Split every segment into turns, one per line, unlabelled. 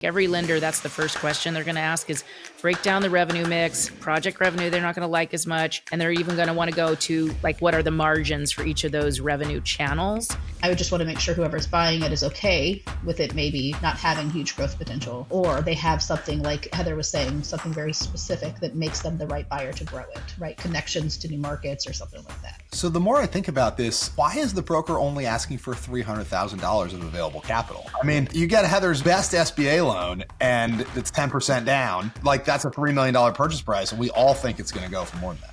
Every lender, that's the first question they're going to ask is break down the revenue mix, project revenue, they're not going to like as much. And they're even going to want to go to like, what are the margins for each of those revenue channels?
I would just want to make sure whoever's buying it is okay with it maybe not having huge growth potential, or they have something like Heather was saying, something very specific that makes them the right buyer to grow it, right? Connections to new markets or something like that.
So the more I think about this, why is the broker only asking for $300,000 of available capital? I mean, you get Heather's best SBA loan and it's 10% down. Like that's a $3 million purchase price. And we all think it's going to go for more than that.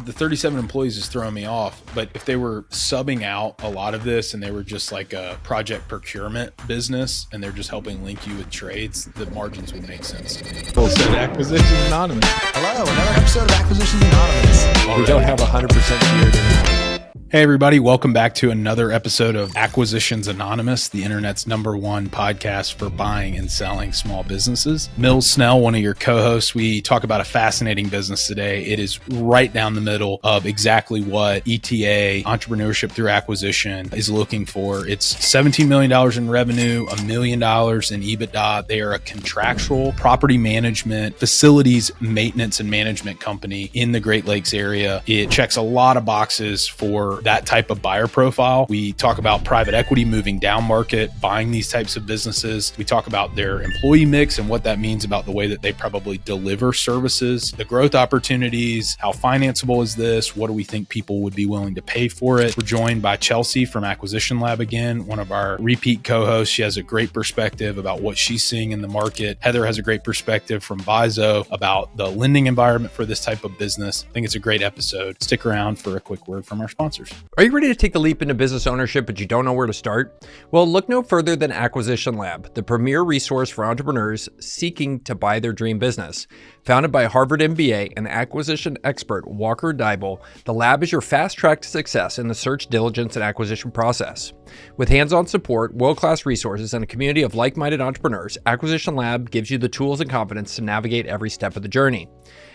The 37 employees is throwing me off, but if they were subbing out a lot of this and they were just like a project procurement business and they're just helping link you with trades, the margins would make sense.
Full set Acquisitions Anonymous.
Hello, another episode of Acquisitions Anonymous.
We don't have 100% geared in.
Hey everybody, welcome back to another episode of Acquisitions Anonymous, the internet's #1 podcast for buying and selling small businesses. Mills Snell, one of your co-hosts, we talk about a fascinating business today. It is right down the middle of exactly what ETA, entrepreneurship through acquisition, is looking for. It's $17 million in revenue, $1 million in EBITDA. They are a contractual property management, facilities maintenance and management company in the Great Lakes area. It checks a lot of boxes for that type of buyer profile. We talk about private equity moving down market, buying these types of businesses. We talk about their employee mix and what that means about the way that they probably deliver services, the growth opportunities, how financeable is this? What do we think people would be willing to pay for it? We're joined by Chelsea from Acquisition Lab again, one of our repeat co-hosts. She has a great perspective about what she's seeing in the market. Heather has a great perspective from Viso about the lending environment for this type of business. I think it's a great episode. Stick around for a quick word from our sponsors.
Are you ready to take the leap into business ownership, but you don't know where to start? Well, look no further than Acquisition Lab, the premier resource for entrepreneurs seeking to buy their dream business. Founded by Harvard MBA and acquisition expert Walker Dybel, the lab is your fast track to success in the search, diligence, and acquisition process. With hands-on support, world-class resources, and a community of like-minded entrepreneurs, Acquisition Lab gives you the tools and confidence to navigate every step of the journey.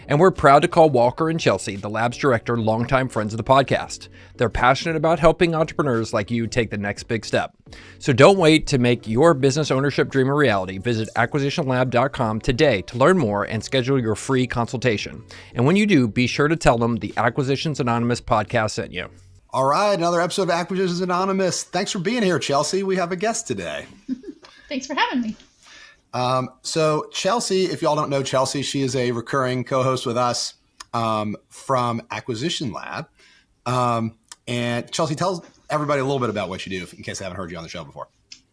And we're proud to call Walker and Chelsea, the lab's director, longtime friends of the podcast. They're passionate about helping entrepreneurs like you take the next big step. So don't wait to make your business ownership dream a reality. Visit acquisitionlab.com today to learn more and schedule your free consultation. And when you do, be sure to tell them the Acquisitions Anonymous podcast sent you.
All right, another episode of Acquisitions Anonymous. Thanks for being here, Chelsea. We have a guest today.
Thanks for having me.
So Chelsea, if y'all don't know Chelsea, she is a recurring co-host with us from Acquisition Lab. And Chelsea, tell everybody a little bit about what you do in case I haven't heard you on the show before.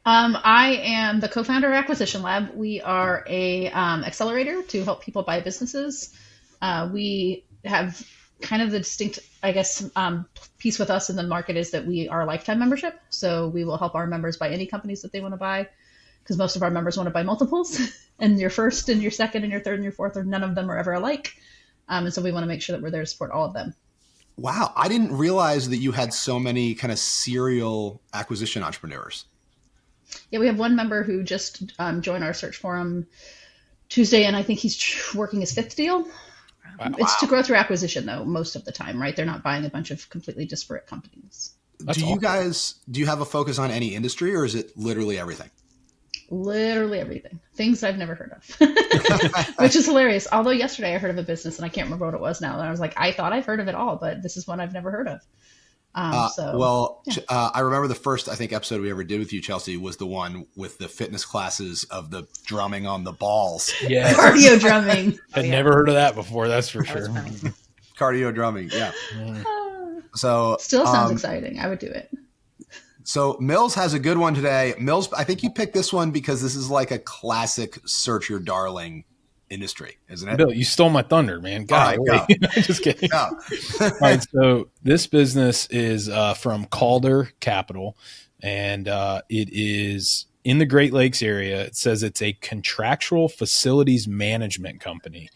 I am the co-founder of Acquisition Lab. We are a accelerator to help people buy businesses. We have kind of the distinct, I guess, piece with us in the market is that we are a lifetime membership. So we will help our members buy any companies that they want to buy, because most of our members want to buy multiples, and your first and your second and your third and your fourth, or none of them are ever alike. And so we want to make sure that we're there to support all of them.
Wow. I didn't realize that you had so many kind of serial acquisition entrepreneurs.
Yeah, we have one member who just joined our search forum Tuesday, and I think he's working his 5th deal.
Wow.
It's to grow through acquisition, though, most of the time, right? They're not buying a bunch of completely disparate companies.
That's
do
awesome.
you have a focus on any industry, or is it literally everything?
Literally everything. Things I've never heard of, which is hilarious. Although yesterday I heard of a business and I can't remember what it was now. And I was like, I thought I've heard of it all, but this is one I've never heard of.
I remember the first, I think, episode we ever did with you, Chelsea, was the one with the fitness classes of the drumming on the balls.
Yeah.
Cardio drumming.
I'd never heard of that before, that's for sure.
Cardio drumming, yeah. So
Still sounds exciting. I would do it.
So Mills has a good one today. Mills, I think you picked this one because this is like a classic search your darling industry, isn't it?
Bill, you stole my thunder, man. God,
All right, go.
Just kidding.
Go.
All right, so this business is from Calder Capital, and it is in the Great Lakes area. It says it's a contractual facilities management company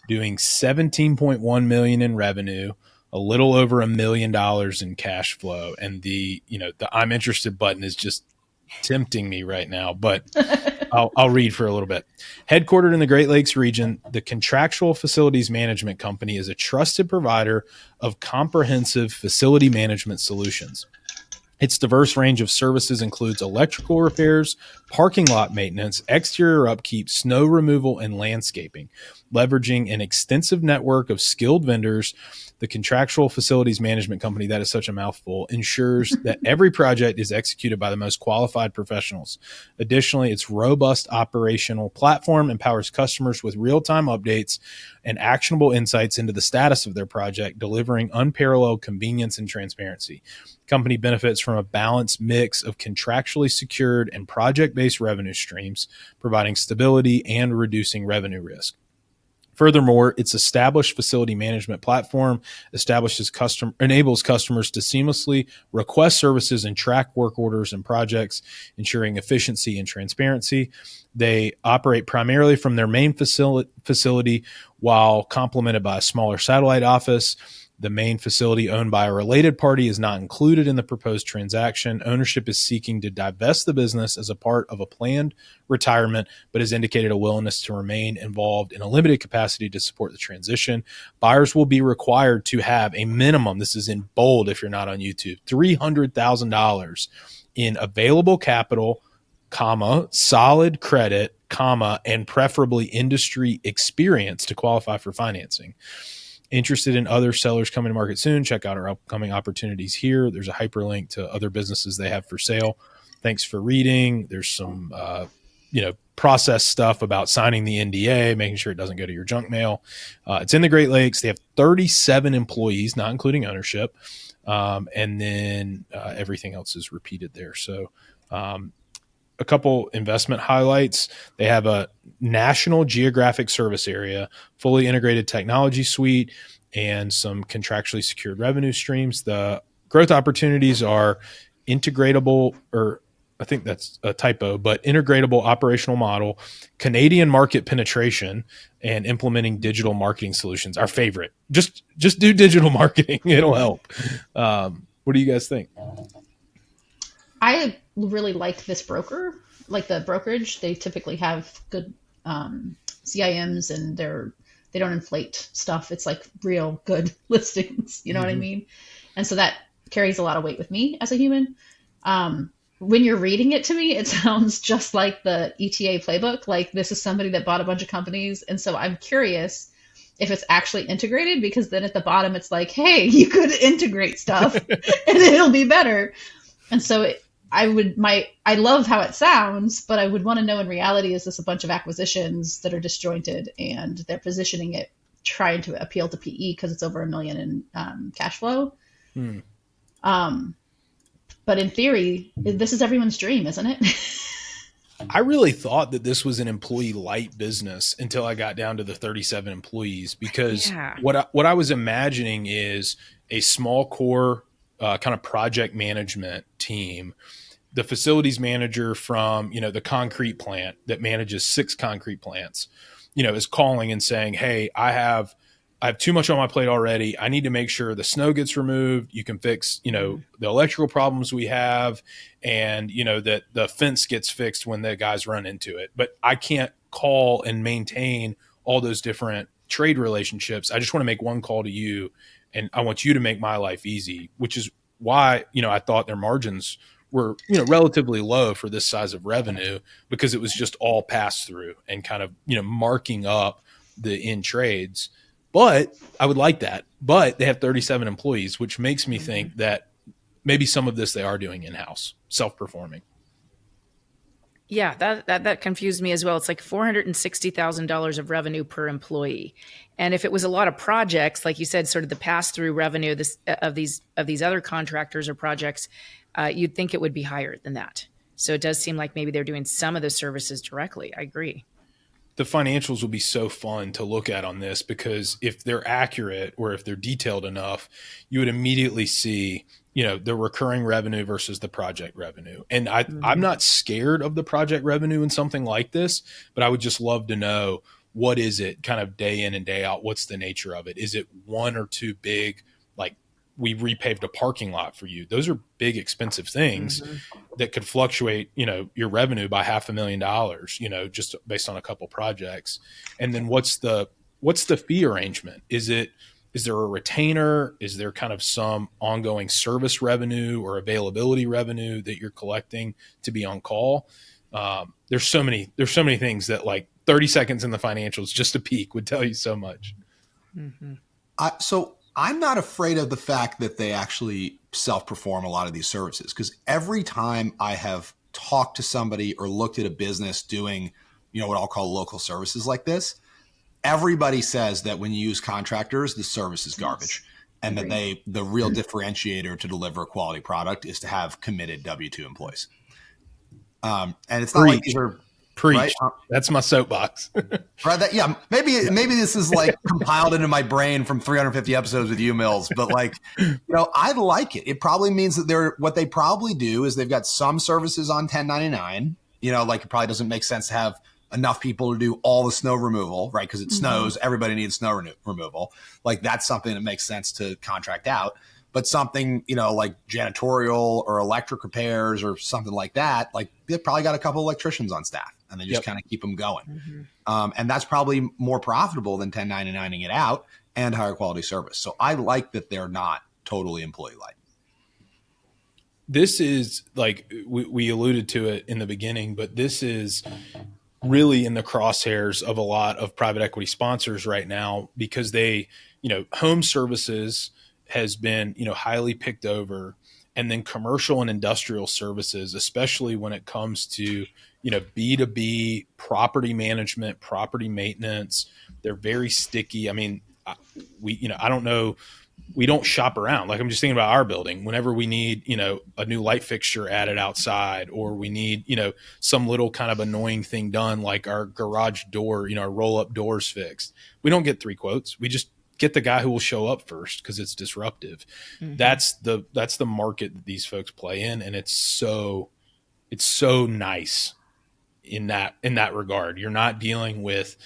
doing $17.1 million in revenue, a little over $1 million in cash flow. And the I'm interested button is just tempting me right now, but I'll read for a little bit. Headquartered in the Great Lakes region, the Contractual Facilities Management Company is a trusted provider of comprehensive facility management solutions. Its diverse range of services includes electrical repairs, parking lot maintenance, exterior upkeep, snow removal, and landscaping. Leveraging an extensive network of skilled vendors, the contractual facilities management company, that is such a mouthful, ensures that every project is executed by the most qualified professionals. Additionally, its robust operational platform empowers customers with real-time updates and actionable insights into the status of their project, delivering unparalleled convenience and transparency. Company benefits from a balanced mix of contractually secured and project-based revenue streams, providing stability and reducing revenue risk. Furthermore, its established facility management platform enables customers to seamlessly request services and track work orders and projects, ensuring efficiency and transparency. They operate primarily from their main facility while complemented by a smaller satellite office. The main facility, owned by a related party, is not included in the proposed transaction. Ownership is seeking to divest the business as a part of a planned retirement, but has indicated a willingness to remain involved in a limited capacity to support the transition. Buyers will be required to have a minimum, this is in bold if you're not on YouTube, $300,000 in available capital, comma, solid credit, comma, and preferably industry experience to qualify for financing. Interested in other sellers coming to market soon? Check out our upcoming opportunities here. There's a hyperlink to other businesses they have for sale. Thanks for reading. There's some, process stuff about signing the NDA, making sure it doesn't go to your junk mail. It's in the Great Lakes. They have 37 employees, not including ownership. And then everything else is repeated there. So, a couple investment highlights. They have a national geographic service area, fully integrated technology suite, and some contractually secured revenue streams. The growth opportunities are integratable, or I think that's a typo, but integratable operational model, Canadian market penetration, and implementing digital marketing solutions. Our favorite. Just do digital marketing. It'll help. What do you guys think?
I really like this broker, like the brokerage. They typically have good CIMs, and they don't inflate stuff. It's like real good listings. You know what I mean? And so that carries a lot of weight with me as a human. When you're reading it to me, it sounds just like the ETA playbook. Like this is somebody that bought a bunch of companies. And so I'm curious if it's actually integrated, because then at the bottom, it's like, hey, you could integrate stuff and it'll be better. And so I love how it sounds, but I would want to know in reality, is this a bunch of acquisitions that are disjointed and they're positioning it, trying to appeal to PE because it's over $1 million in cash flow? But in theory, this is everyone's dream, isn't it?
I really thought that this was an employee light business until I got down to the 37 employees, because what I was imagining is a small core kind of project management team. The facilities manager from, the concrete plant that manages 6 concrete plants, is calling and saying, hey, I have too much on my plate already. I need to make sure the snow gets removed. You can fix, the electrical problems we have, and, that the fence gets fixed when the guys run into it. But I can't call and maintain all those different trade relationships. I just want to make one call to you, and I want you to make my life easy, which is why, I thought their margins were, relatively low for this size of revenue, because it was just all pass through and kind of, marking up the in trades. But I would like that. But they have 37 employees, which makes me think that maybe some of this they are doing in-house, self-performing.
Yeah, that confused me as well. It's like $460,000 of revenue per employee. And if it was a lot of projects, like you said, sort of the pass-through revenue of these other contractors or projects, you'd think it would be higher than that. So it does seem like maybe they're doing some of the services directly. I agree.
The financials will be so fun to look at on this, because if they're accurate or if they're detailed enough, you would immediately see, the recurring revenue versus the project revenue. And I'm not scared of the project revenue in something like this, but I would just love to know, what is it kind of day in and day out? What's the nature of it? Is it one or two big, like, we repaved a parking lot for you? Those are big, expensive things that could fluctuate, your revenue by $500,000, just based on a couple projects. And then what's the fee arrangement? Is it is there a retainer? Is there kind of some ongoing service revenue or availability revenue that you're collecting to be on call? There's so many things that, like, 30 seconds in the financials, just a peek would tell you so much.
Mm-hmm.
So I'm not afraid of the fact that they actually self-perform a lot of these services, because every time I have talked to somebody or looked at a business doing, what I'll call local services like this, everybody says that when you use contractors, the service is garbage. And that the real differentiator to deliver a quality product is to have committed W-2 employees. And it's not like these are
Preach.
Right?
That's my soapbox.
Right. Maybe this is like compiled into my brain from 350 episodes with you, Mills, but like, I like it. It probably means that what they probably do is they've got some services on 1099, like it probably doesn't make sense to have enough people to do all the snow removal, right? Because it snows, everybody needs snow removal. Like, that's something that makes sense to contract out. But something, like janitorial or electric repairs or something like that, like they probably got a couple electricians on staff and they just kind of keep them going. And that's probably more profitable than 1099ing it out and higher quality service. So I like that they're not totally employee-like.
This is, like, we alluded to it in the beginning, but this is really in the crosshairs of a lot of private equity sponsors right now, because they, home services has been, highly picked over, and then commercial and industrial services, especially when it comes to, B2B property management, property maintenance, they're very sticky. I mean, I don't know. We don't shop around. Like, I'm just thinking about our building. Whenever we need, a new light fixture added outside, or we need, some little kind of annoying thing done, like our garage door, our roll up doors fixed, we don't get 3 quotes. We just get the guy who will show up first because it's disruptive. That's the market that these folks play in. And it's so nice in that regard. You're not dealing with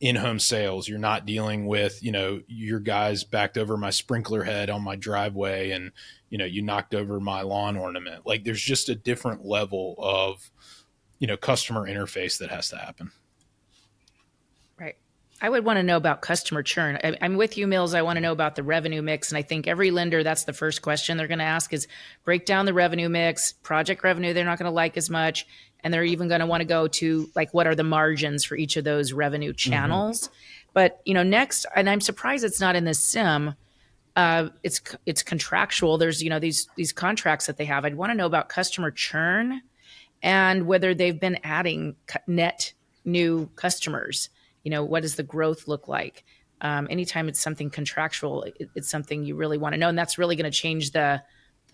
in-home sales. You're not dealing with, your guys backed over my sprinkler head on my driveway and, you knocked over my lawn ornament. Like, there's just a different level of, customer interface that has to happen.
Right. I would want to know about customer churn. I'm with you, Mills. I want to know about the revenue mix. And I think every lender, that's the first question they're going to ask is break down the revenue mix. Project revenue, they're not going to like as much. And they're even going to want to go to, like, what are the margins for each of those revenue channels? But, next, and I'm surprised it's not in this sim, it's contractual. There's, these contracts that they have. I'd want to know about customer churn and whether they've been adding net new customers. What does the growth look like? Anytime it's something contractual, it's something you really want to know. And that's really going to change the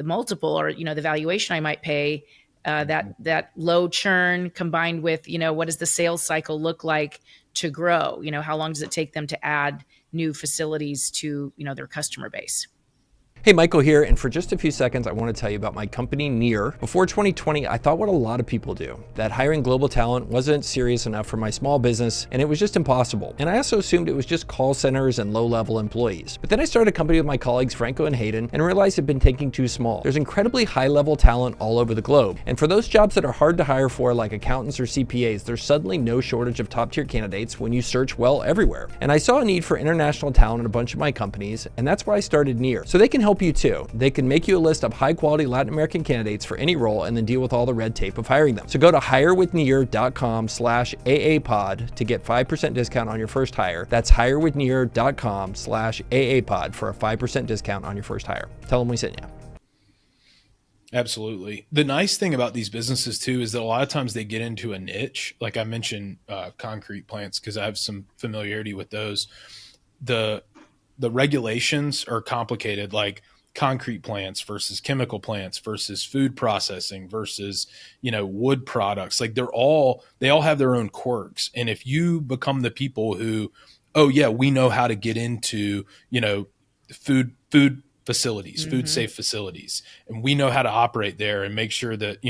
multiple or, the valuation I might pay. That low churn combined with, what does the sales cycle look like to grow? How long does it take them to add new facilities to, their customer base?
Hey, Michael here, and for just a few seconds, I want to tell you about my company, Near. Before 2020, I thought what a lot of people do, that hiring global talent wasn't serious enough for my small business, and it was just impossible. And I also assumed it was just call centers and low-level employees. But then I started a company with my colleagues, Franco and Hayden, and realized it'd been thinking too small. There's incredibly high-level talent all over the globe. And for those jobs that are hard to hire for, like accountants or CPAs, there's suddenly no shortage of top-tier candidates when you search well everywhere. And I saw a need for international talent in a bunch of my companies, and that's why I started Near. So they can help you too. They can make you a list of high-quality Latin American candidates for any role and then deal with all the red tape of hiring them. So go to hirewithnear.com/AAPod to get 5% discount on your first hire. That's hirewithnear.com/AAPod for a 5% discount on your first hire. Tell them we sent you.
Absolutely. The nice thing about these businesses too is that a lot of times they get into a niche. Like I mentioned, concrete plants, because I have some familiarity with those. The regulations are complicated, like concrete plants versus chemical plants versus food processing versus, wood products. Like they all have their own quirks. And if you become the people who, oh yeah, we know how to get into, food facilities, food safe facilities, and we know how to operate there and make sure that,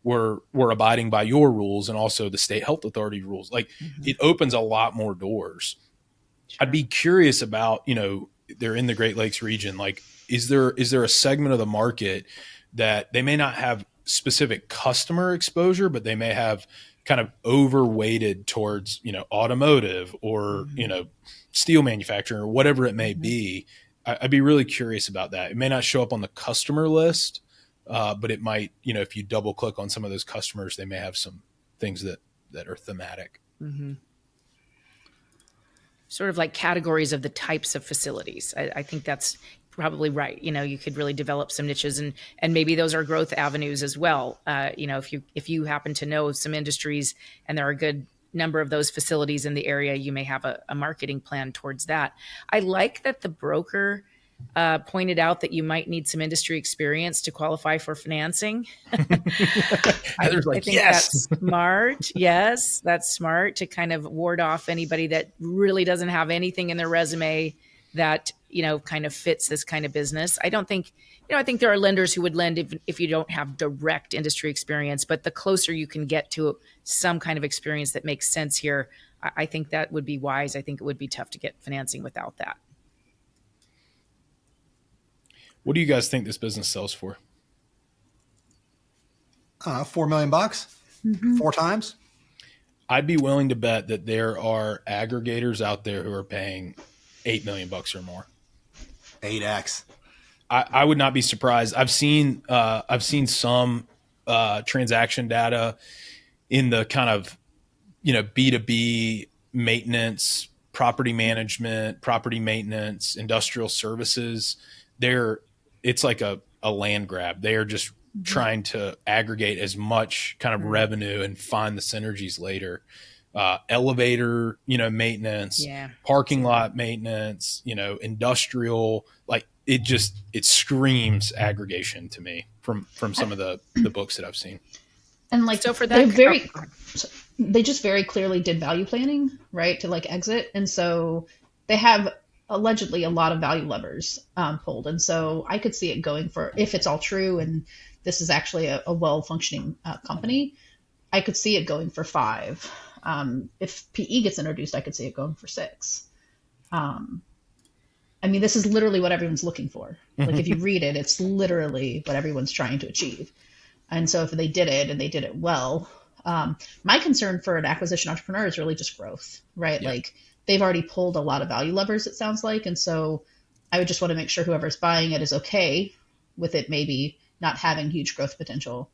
we're abiding by your rules and also the state health authority rules. Like it opens a lot more doors. Sure. I'd be curious about, they're in the Great Lakes region. Like, is there a segment of the market that they may not have specific customer exposure, but they may have kind of overweighted towards, automotive or, steel manufacturing or whatever it may be. I'd be really curious about that. It may not show up on the customer list, but it might, if you double click on some of those customers, they may have some things that are thematic.
Mm-hmm. Sort of like categories of the types of facilities. I think that's probably right. You could really develop some niches, and maybe those are growth avenues as well. If you happen to know some industries and there are a good number of those facilities in the area, you may have a marketing plan towards that. I like that the broker pointed out that you might need some industry experience to qualify for financing. I think
yes,
that's smart. Yes, that's smart to kind of ward off anybody that really doesn't have anything in their resume that, kind of fits this kind of business. I think there are lenders who would lend if you don't have direct industry experience, but the closer you can get to some kind of experience that makes sense here, I think that would be wise. I think it would be tough to get financing without that.
What do you guys think this business sells for?
$4 million, 4 times.
I'd be willing to bet that there are aggregators out there who are paying $8 million or more.
8x.
I would not be surprised. I've seen some transaction data in the kind of B2B maintenance, property management, property maintenance, industrial services. It's like a land grab. They are just trying to aggregate as much kind of revenue and find the synergies later. Elevator, maintenance, parking lot maintenance, industrial, like it screams aggregation to me from some of the books that I've seen.
And like,
so for that,
they just very clearly did value planning, right, to like exit. And so they have allegedly a lot of value levers pulled. And so I could see it going for, if it's all true and this is actually a well-functioning company, I could see it going for 5. If PE gets introduced, I could see it going for 6. This is literally what everyone's looking for. Like if you read it, it's literally what everyone's trying to achieve. And so if they did it and they did it well, my concern for an acquisition entrepreneur is really just growth, right? Yeah. Like they've already pulled a lot of value levers, it sounds like. And so I would just want to make sure whoever's buying it is okay with it maybe not having huge growth potential.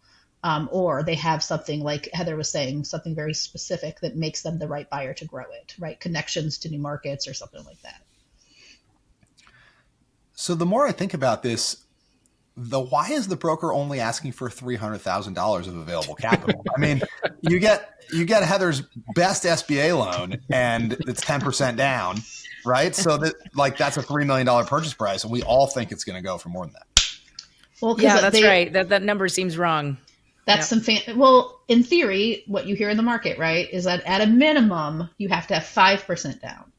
Or they have something like Heather was saying, something very specific that makes them the right buyer to grow it, right? Connections to new markets or something like that.
So the more I think about this, why is the broker only asking for $300,000 of available capital? You get Heather's best SBA loan and it's 10% down, right? So that's a $3 million purchase price, and we all think it's going to go for more than that.
Well,
yeah, that's right. That number seems wrong.
That's well, in theory, what you hear in the market, right, is that at a minimum, you have to have 5% down,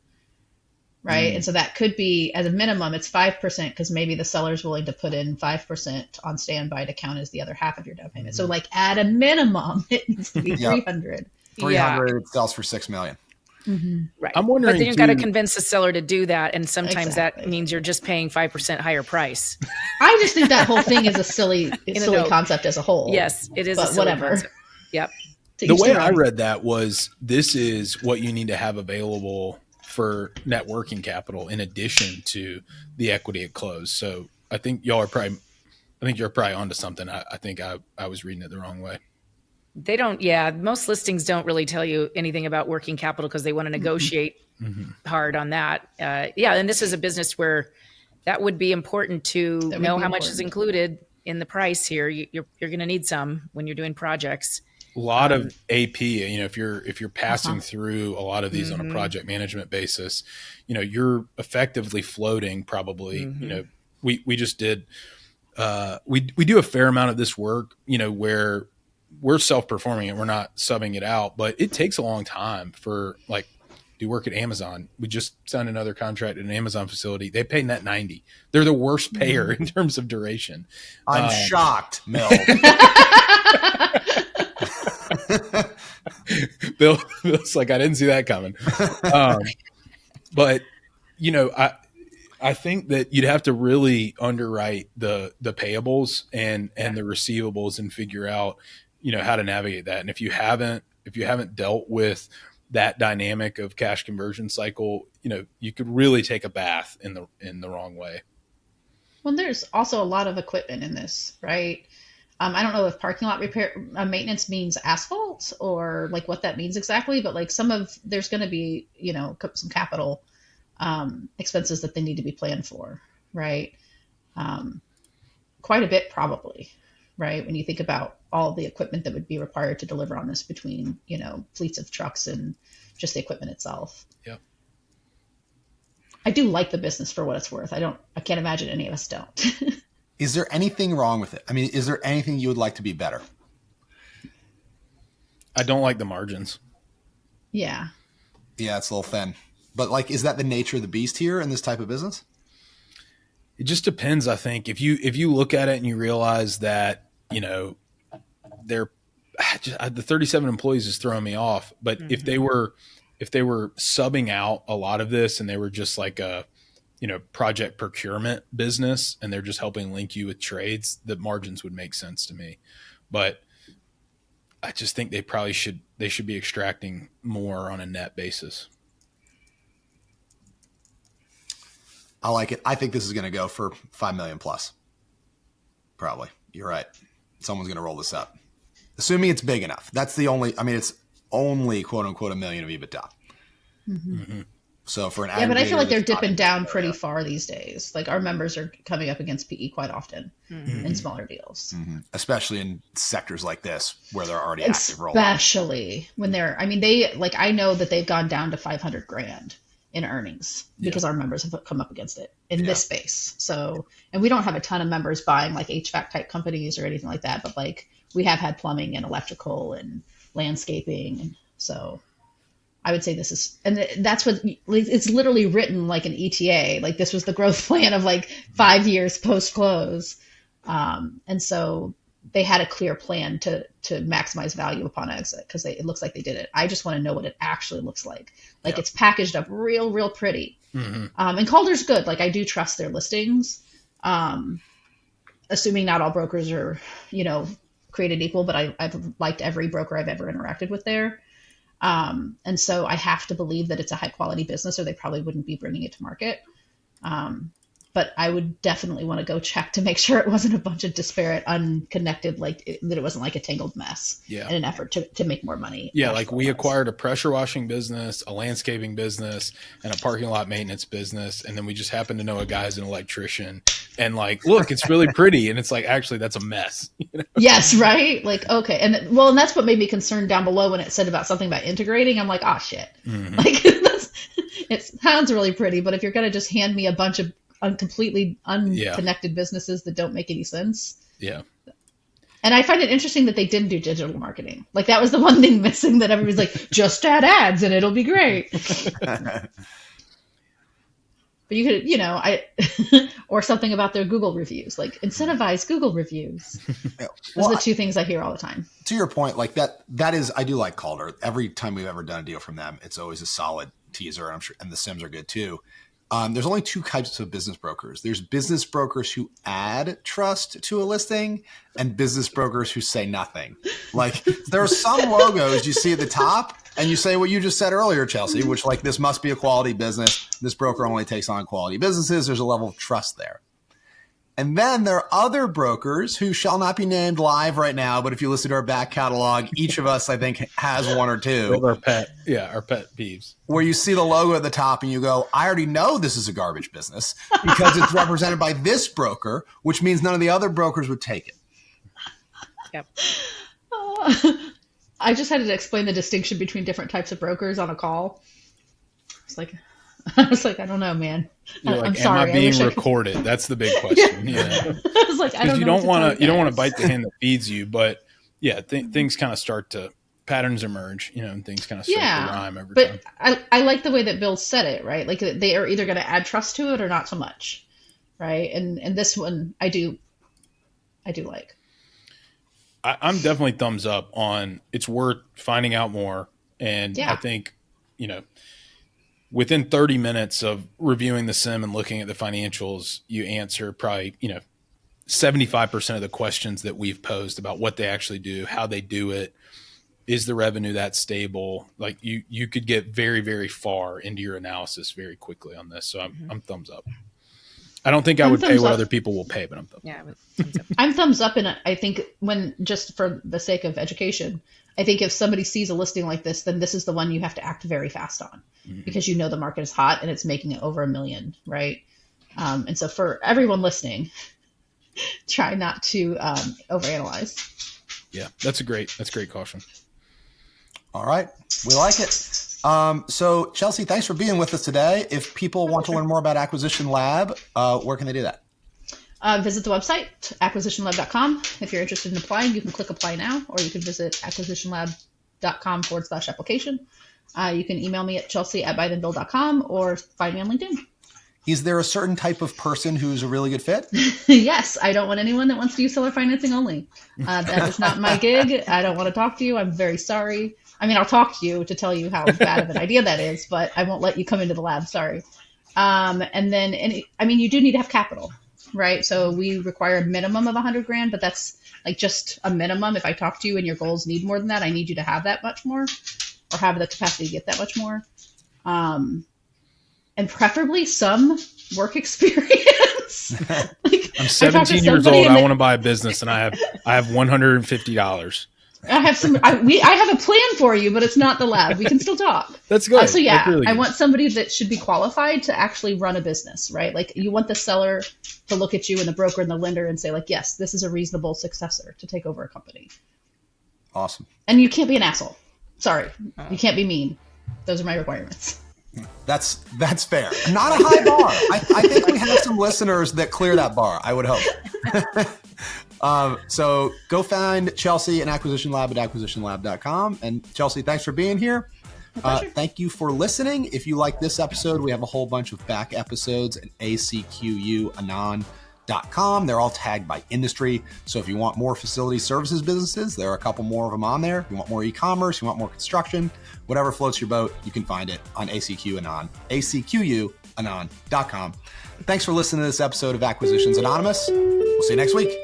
right? And so that could be, at a minimum, it's 5% because maybe the seller's willing to put in 5% on standby to count as the other half of your down payment. So like at a minimum, it needs to be 300.
300 it sells for $6 million.
Mm-hmm.
Right.
I'm wondering,
but then you've got to convince the seller to do that, and sometimes
Exactly.
that means you're just paying 5% higher price.
I just think that whole thing is a silly concept as a whole.
Yes, it is.
But
a silly
whatever.
Concept. Yep.
The way I read that was this is what you need to have available for net working capital in addition to the equity at close. So I think you're probably onto something. I think I was reading it the wrong way.
They don't. Yeah, most listings don't really tell you anything about working capital because they want to negotiate hard on that. And this is a business where that would be important to know how much is included in the price here. You're going to need some when you're doing projects.
A lot of AP, if you're passing through a lot of these on a project management basis, you're effectively floating probably. We just did. We do a fair amount of this work, where we're self-performing it. We're not subbing it out, but it takes a long time for do work at Amazon. We just signed another contract at an Amazon facility. They pay net 90. They're the worst payer in terms of duration.
I'm shocked, Mel.
Bill's like, I didn't see that coming. But I think that you'd have to really underwrite the payables and the receivables and figure out, how to navigate that. And if you haven't, if you haven't dealt with that dynamic of cash conversion cycle, you could really take a bath in the wrong way.
Well, there's also a lot of equipment in this, right? I don't know if parking lot repair maintenance means asphalt or like what that means exactly, but like there's going to be, some capital expenses that they need to be planned for, right? Quite a bit probably, right? When you think about all the equipment that would be required to deliver on this between, fleets of trucks and just the equipment itself.
Yep.
I do like the business for what it's worth. I can't imagine any of us don't.
Is there anything wrong with it? I mean, is there anything you would like to be better?
I don't like the margins.
Yeah.
Yeah, it's a little thin. But like, is that the nature of the beast here in this type of business?
It just depends, I think. If you look at it and you realize that, they're the 37 employees is throwing me off. But if they were subbing out a lot of this and they were just like a, project procurement business and they're just helping link you with trades, the margins would make sense to me. But I just think they should be extracting more on a net basis.
I like it. I think this is going to go for 5 million plus. Probably. You're right. Someone's going to roll this up. Assuming it's big enough. That's the only, it's only quote unquote $1 million of EBITDA.
Mm-hmm.
So for an
yeah, but I feel like they're
aggregator that's
dipping
not
down pretty far these days. Like our members are coming up against PE quite often in smaller deals.
Mm-hmm. Especially in sectors like this where they're already active rollouts.
Especially when I know that they've gone down to 500 grand in earnings because our members have come up against it in this space. So, and we don't have a ton of members buying like HVAC type companies or anything like that, but like we have had plumbing and electrical and landscaping. And so I would say this is, and that's what it's literally written like an ETA. Like this was the growth plan of like 5 years post close. And so they had a clear plan to maximize value upon exit because it looks like they did it. I just want to know what it actually looks like. Like it's packaged up real pretty. Mm-hmm. And Calder's good. Like I do trust their listings. Assuming not all brokers are, created equal, but I've liked every broker I've ever interacted with there. And so I have to believe that it's a high quality business or they probably wouldn't be bringing it to market. But I would definitely want to go check to make sure it wasn't a bunch of disparate, unconnected, that it wasn't like a tangled mess in an effort to make more money.
Yeah, like we acquired a pressure washing business, a landscaping business, and a parking lot maintenance business. And then we just happen to know a guy who's an electrician. And like, look, it's really pretty. And it's like, actually, that's a mess.
Yes, right? Like, okay. And that's what made me concerned down below when it said about something about integrating. I'm like, oh, shit. Mm-hmm. Like, it sounds really pretty. But if you're going to just hand me a bunch of completely unconnected businesses that don't make any sense.
Yeah.
And I find it interesting that they didn't do digital marketing. Like that was the one thing missing that everybody's like, just add ads and it'll be great. But you could, or something about their Google reviews, like incentivize Google reviews. Those are the two things I hear all the time.
To your point, like that is, I do like Calder. Every time we've ever done a deal from them, it's always a solid teaser. I'm sure, and the Sims are good too. There's only two types of business brokers. There's business brokers who add trust to a listing and business brokers who say nothing. Like there are some logos you see at the top and you say what you just said earlier, Chelsea, which like this must be a quality business. This broker only takes on quality businesses. There's a level of trust there. And then there are other brokers who shall not be named live right now, but if you listen to our back catalog, each of us, I think, has one or two.
Our pet peeves.
Where you see the logo at the top and you go, I already know this is a garbage business because it's represented by this broker, which means none of the other brokers would take it.
Yep.
I just had to explain the distinction between different types of brokers on a call. I was like, I don't know, man.
You're like,
I'm sorry.
am I being recorded? That's the big question. Yeah.
I was like, I don't know.
You don't want to bite the hand that feeds you, but yeah, things kind of start to patterns emerge, and things kind of start to rhyme over time.
But I like the way that Bill said it, right? Like they are either going to add trust to it or not so much, right? And this one I do like.
I'm definitely thumbs up on it's worth finding out more, and I think within 30 minutes of reviewing the sim and looking at the financials, you answer probably, 75% of the questions that we've posed about what they actually do, how they do it. is the revenue that stable? Like you could get very, very far into your analysis very quickly on this. So I'm thumbs up. I don't think I would pay what other people will pay, but I'm thumbs up.
Yeah, thumbs up.
I'm thumbs up, and I think when, just for the sake of education, I think if somebody sees a listing like this, then this is the one you have to act very fast on, because you know the market is hot and it's making it over 1 million, right? And so for everyone listening, try not to overanalyze.
Yeah, that's great caution.
All right. We like it. So Chelsea, thanks for being with us today. If people want to learn more about Acquisition Lab, where can they do that?
Visit the website, acquisitionlab.com. If you're interested in applying, you can click apply now, or you can visit acquisitionlab.com/application. You can email me at chelsea@buythandbuild.com or find me on LinkedIn.
Is there a certain type of person who's a really good fit?
Yes, I don't want anyone that wants to use seller financing only. That is not my gig. I don't want to talk to you. I'm very sorry. I mean, I'll talk to you to tell you how bad of an idea that is, but I won't let you come into the lab. Sorry. And then, you do need to have capital, right? So we require a minimum of 100 grand, but that's like just a minimum. If I talk to you and your goals need more than that, I need you to have that much more, or have the capacity to get that much more. And preferably some work experience.
I'm 17 years old. I want to buy a business, and I have $150.
I have I have a plan for you, but it's not the lab. We can still talk.
That's good.
So yeah,
That's really
I
good.
want somebody that should be qualified to actually run a business, right? Like, you want the seller to look at you and the broker and the lender and say, like, yes, this is a reasonable successor to take over a company.
Awesome.
And you can't be an asshole. Sorry, you can't be mean. Those are my requirements.
That's fair. Not a high bar. I think we have some listeners that clear that bar, I would hope. So go find Chelsea and Acquisition Lab at acquisitionlab.com. And Chelsea, thanks for being here. Thank you for listening. If you like this episode, we have a whole bunch of back episodes at acquanon.com. They're all tagged by industry. So if you want more facility services businesses, there are a couple more of them on there. If you want more e-commerce, you want more construction, whatever floats your boat, you can find it on acquanon.com. Thanks for listening to this episode of Acquisitions Anonymous. We'll see you next week.